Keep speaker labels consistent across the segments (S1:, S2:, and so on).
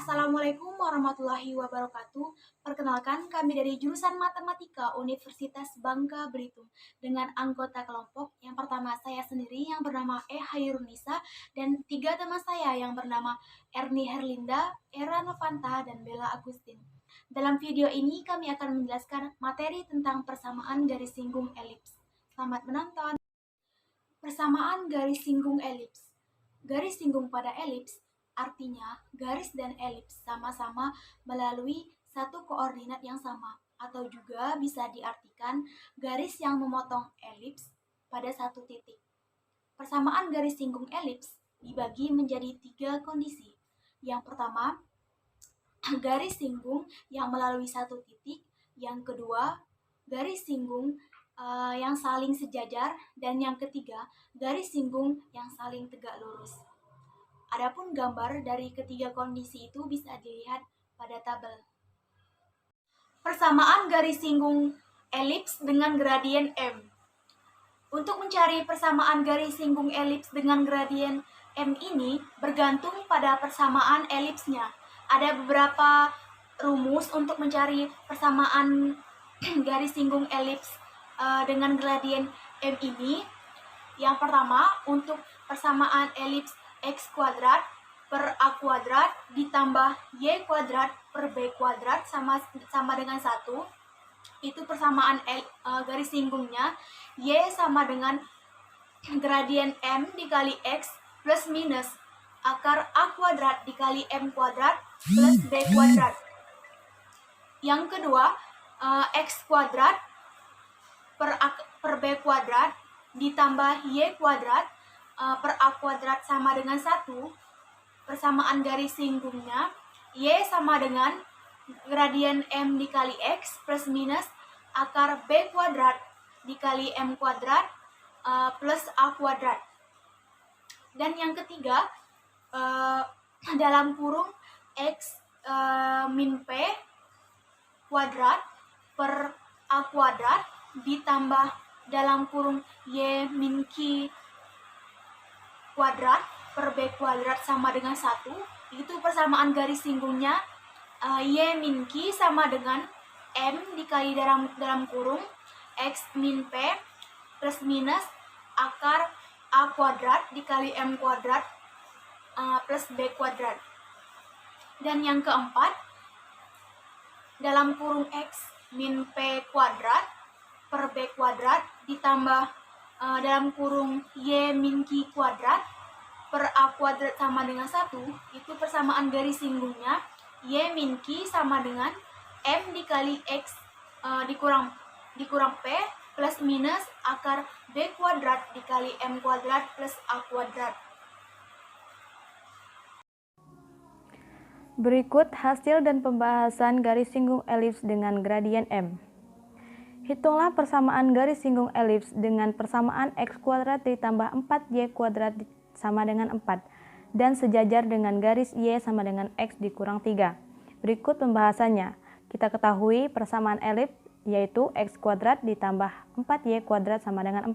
S1: Assalamualaikum warahmatullahi wabarakatuh. Perkenalkan, kami dari jurusan Matematika Universitas Bangka Belitung dengan anggota kelompok. Yang pertama saya sendiri yang bernama Hairunisa dan tiga teman saya yang bernama Erni Herlinda, Era Novanta, dan Bella Agustin. Dalam video ini kami akan menjelaskan materi tentang persamaan garis singgung elips. Selamat menonton. Persamaan garis singgung elips. Garis singgung pada elips artinya garis dan elips sama-sama melalui satu koordinat yang sama, atau juga bisa diartikan garis yang memotong elips pada satu titik. Persamaan garis singgung elips dibagi menjadi tiga kondisi. Yang pertama, garis singgung yang melalui satu titik. Yang kedua, garis singgung yang saling sejajar. Dan yang ketiga, garis singgung yang saling tegak lurus. Adapun gambar dari ketiga kondisi itu bisa dilihat pada tabel. Persamaan garis singgung elips dengan gradien M. Untuk mencari persamaan garis singgung elips dengan gradien M ini bergantung pada persamaan elipsnya. Ada beberapa rumus untuk mencari persamaan garis singgung elips dengan gradien M ini. Yang pertama, untuk persamaan elips X kuadrat per A kuadrat ditambah Y kuadrat per B kuadrat sama dengan 1. Itu persamaan garis singgungnya. Y sama dengan gradien M dikali X plus minus akar A kuadrat dikali M kuadrat plus B kuadrat. Yang kedua, X kuadrat per B kuadrat ditambah Y kuadrat per A kuadrat sama dengan 1. Persamaan garis singgungnya Y sama dengan gradien M dikali X plus minus akar B kuadrat dikali M kuadrat plus A kuadrat. Dan yang ketiga, dalam kurung X min P kuadrat per A kuadrat ditambah dalam kurung Y min Q kuadrat per B kuadrat sama dengan 1. Itu persamaan garis singgungnya. Y min Q sama dengan M dikali dalam kurung X min P plus minus akar A kuadrat dikali M kuadrat plus B kuadrat. Dan yang keempat, dalam kurung X min P kuadrat per B kuadrat ditambah dalam kurung Y min Q kuadrat per A kuadrat sama dengan 1. Itu persamaan garis singgungnya. Y min Q sama dengan M dikali X dikurang P plus minus akar B kuadrat dikali M kuadrat plus A kuadrat.
S2: Berikut hasil dan pembahasan garis singgung elips dengan gradien M. Hitunglah persamaan garis singgung elips dengan persamaan X kuadrat ditambah 4Y kuadrat sama dengan 4 dan sejajar dengan garis Y sama dengan X dikurang 3. Berikut pembahasannya. Kita ketahui persamaan elips yaitu X kuadrat ditambah 4Y kuadrat sama dengan 4.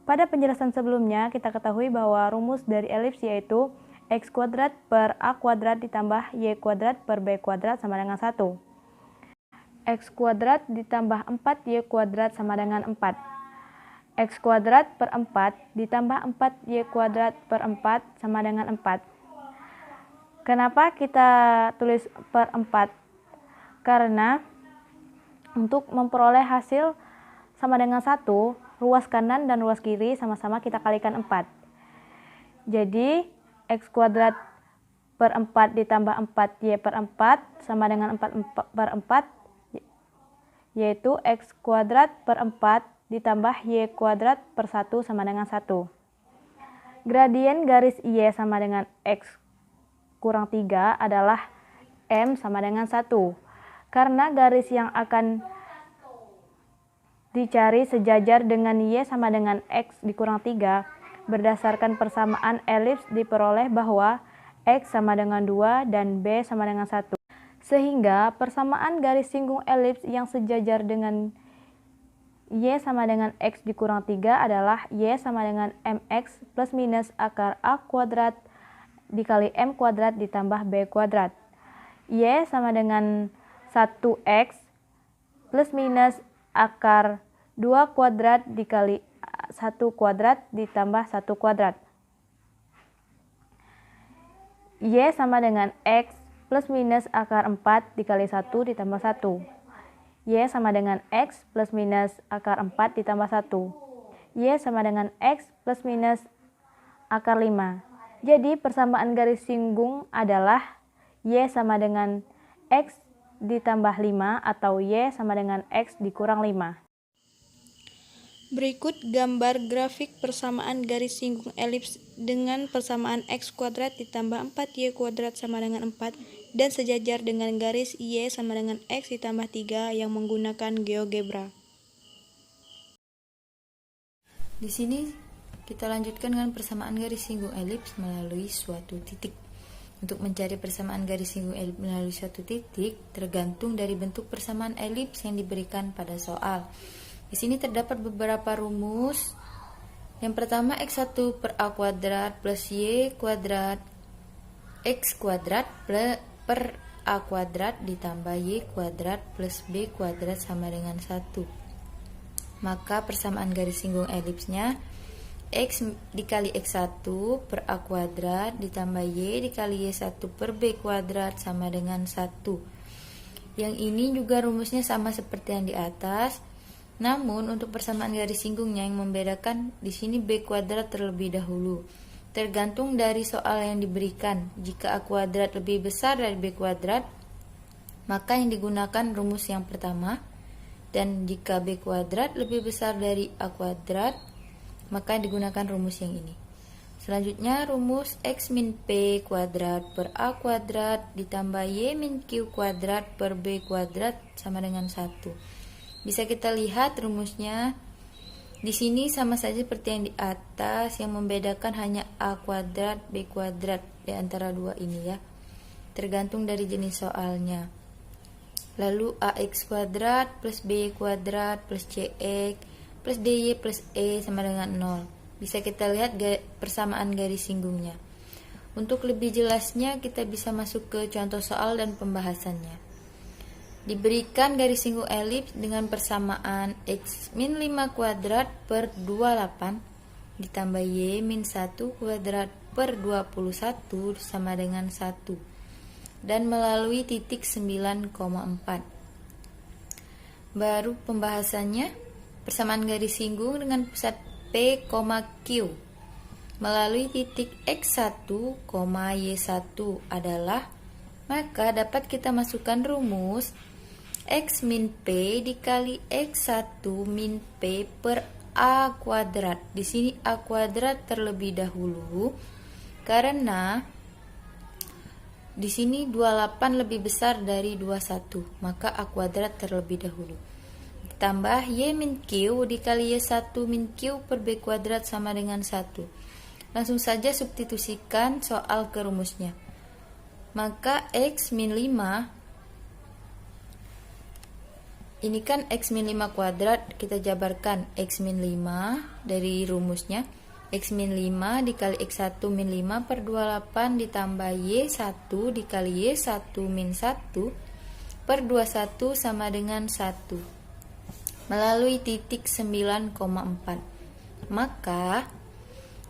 S2: Pada penjelasan sebelumnya kita ketahui bahwa rumus dari elips yaitu X kuadrat per A kuadrat ditambah Y kuadrat per B kuadrat sama dengan 1. X kuadrat ditambah 4Y kuadrat sama dengan 4. X kuadrat per 4 ditambah 4Y kuadrat per 4 sama dengan 4. Kenapa kita tulis per 4? Karena untuk memperoleh hasil sama dengan 1, ruas kanan dan ruas kiri sama-sama kita kalikan 4. Jadi X kuadrat per 4 ditambah 4Y per 4 sama dengan 4 per 4, yaitu X kuadrat per 4 ditambah Y kuadrat per 1 sama dengan 1. Gradien garis Y sama dengan X kurang 3 adalah M sama dengan 1. Karena garis yang akan dicari sejajar dengan Y sama dengan X dikurang 3, berdasarkan persamaan elips diperoleh bahwa X sama dengan 2 dan B sama dengan 1. Sehingga persamaan garis singgung elips yang sejajar dengan Y sama dengan X dikurang 3 adalah Y sama dengan MX plus minus akar A kuadrat dikali M kuadrat ditambah B kuadrat. Y sama dengan 1X plus minus akar 2 kuadrat dikali 1 kuadrat ditambah 1 kuadrat. Y sama dengan X plus minus akar 4 dikali 1 ditambah 1. Y sama dengan X plus minus akar 4 ditambah 1. Y sama dengan X plus minus akar 5. Jadi persamaan garis singgung adalah Y sama dengan X ditambah 5 atau Y sama dengan X dikurang 5. Berikut gambar grafik persamaan garis singgung elips dengan persamaan X kuadrat ditambah 4Y kuadrat sama dengan 4 dan sejajar dengan garis Y sama dengan X ditambah 3 yang menggunakan GeoGebra.
S3: Di sini kita lanjutkan dengan persamaan garis singgung elips melalui suatu titik. Untuk mencari persamaan garis singgung elips melalui suatu titik tergantung dari bentuk persamaan elips yang diberikan pada soal. Di sini terdapat beberapa rumus. Yang pertama X1 per A kuadrat plus Y kuadrat X kuadrat per A kuadrat ditambah Y kuadrat plus B kuadrat sama dengan 1. Maka persamaan garis singgung elipsnya X dikali X1 per A kuadrat ditambah Y dikali Y1 per B kuadrat sama dengan 1. Yang ini juga rumusnya sama seperti yang di atas. Namun untuk persamaan garis singgungnya yang membedakan di sini B kuadrat terlebih dahulu. Tergantung dari soal yang diberikan. Jika A kuadrat lebih besar dari B kuadrat, maka yang digunakan rumus yang pertama. Dan jika B kuadrat lebih besar dari A kuadrat, maka yang digunakan rumus yang ini. Selanjutnya rumus X min P kuadrat per A kuadrat ditambah Y min Q kuadrat per B kuadrat sama dengan 1. Bisa kita lihat rumusnya di sini sama saja seperti yang di atas, yang membedakan hanya A kuadrat B kuadrat di antara dua ini ya. Tergantung dari jenis soalnya. Lalu AX kuadrat plus BY kuadrat plus CX plus DY plus E sama dengan 0. Bisa kita lihat persamaan garis singgungnya. Untuk lebih jelasnya kita bisa masuk ke contoh soal dan pembahasannya. Diberikan garis singgung elips dengan persamaan X min 5 kuadrat per 28 ditambah Y min 1 kuadrat per 21 sama dengan 1 dan melalui titik 9,4. Baru pembahasannya, persamaan garis singgung dengan pusat P, Q melalui titik X1, Y1 adalah, maka dapat kita masukkan rumus X min P dikali X1 min P per A kuadrat. Di sini A kuadrat terlebih dahulu karena di sini 28 lebih besar dari 21, maka A kuadrat terlebih dahulu. Tambah Y min Q dikali Y1 min Q per B kuadrat sama dengan 1. Langsung saja substitusikan soal ke rumusnya. Maka X min 5, ini kan X min 5 kuadrat, kita jabarkan X min 5 dari rumusnya. X min 5 dikali X1 min 5 per 28 ditambah Y1 dikali Y1 min 1 per 21 sama dengan 1. Melalui titik 9,4. Maka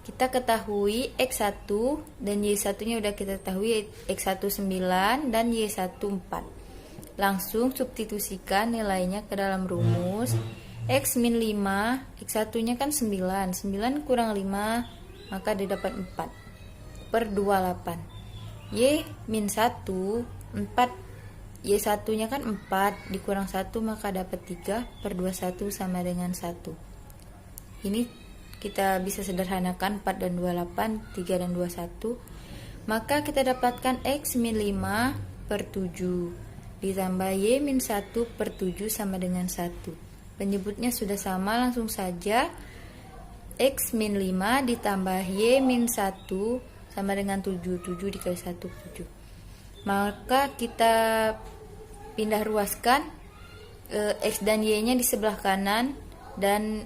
S3: kita ketahui X1 dan Y1 nya udah kita ketahui, X1 9 dan Y1 4. Langsung substitusikan nilainya ke dalam rumus. X min 5, X1 nya kan 9, 9 kurang 5 maka didapat 4 per 28. Y min 1, 4, Y1 nya kan 4 dikurang 1 maka dapat 3 per 21 sama dengan 1. Ini kita bisa sederhanakan 4 dan 28, 3 dan 21. Maka kita dapatkan X min 5 per 7 ditambah Y min 1 per 7 sama dengan 1. Penyebutnya sudah sama, langsung saja X min 5 ditambah Y min 1 sama dengan 7. 7 dikali 1, 7. Maka kita pindah ruaskan X dan Y nya di sebelah kanan dan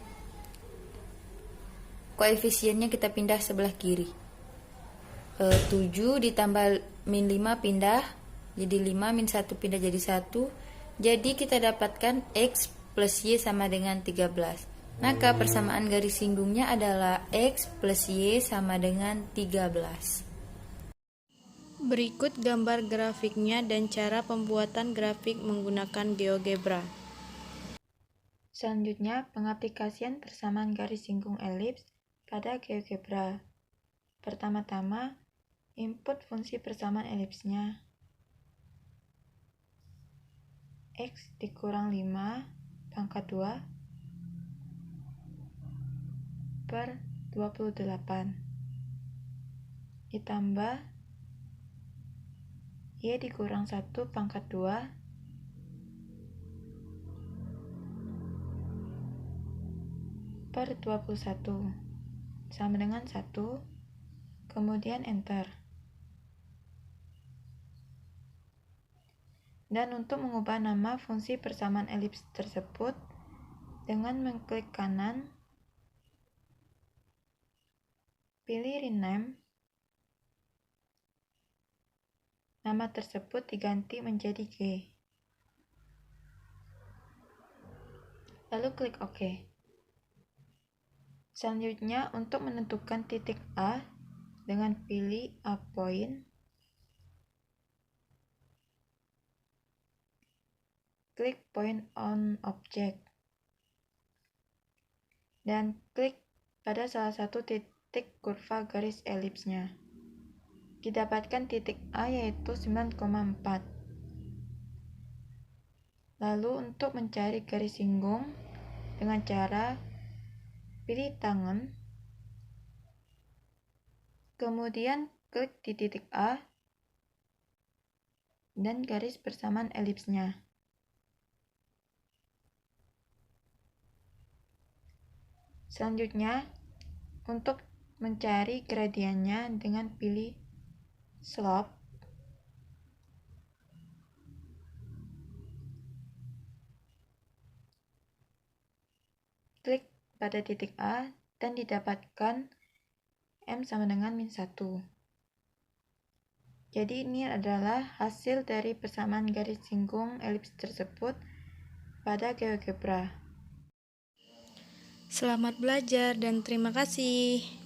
S3: koefisiennya kita pindah sebelah kiri. 7 ditambah min 5 pindah jadi 5, min 1 pindah jadi 1. Jadi kita dapatkan X plus Y sama dengan 13. Maka persamaan garis singgungnya adalah X plus Y sama dengan 13.
S2: Berikut gambar grafiknya dan cara pembuatan grafik menggunakan GeoGebra.
S3: Selanjutnya, pengaplikasian persamaan garis singgung elips pada GeoGebra. Pertama-tama, input fungsi persamaan elipsnya. X dikurang 5 pangkat 2 per 28 ditambah Y dikurang 1 pangkat 2 per 21 sama dengan 1, kemudian enter. Dan untuk mengubah nama fungsi persamaan elips tersebut, dengan mengklik kanan, pilih rename, nama tersebut diganti menjadi G. Lalu klik OK. Selanjutnya, untuk menentukan titik A, dengan pilih A point, klik point on object, dan klik pada salah satu titik kurva garis elipsnya. Didapatkan titik A yaitu 9,4. Lalu untuk mencari garis singgung dengan cara pilih tangan, kemudian klik di titik A dan garis persamaan elipsnya. Selanjutnya, untuk mencari gradiennya dengan pilih slope, klik pada titik A dan didapatkan M sama dengan min 1. Jadi ini adalah hasil dari persamaan garis singgung elips tersebut pada GeoGebra.
S2: Selamat belajar dan terima kasih.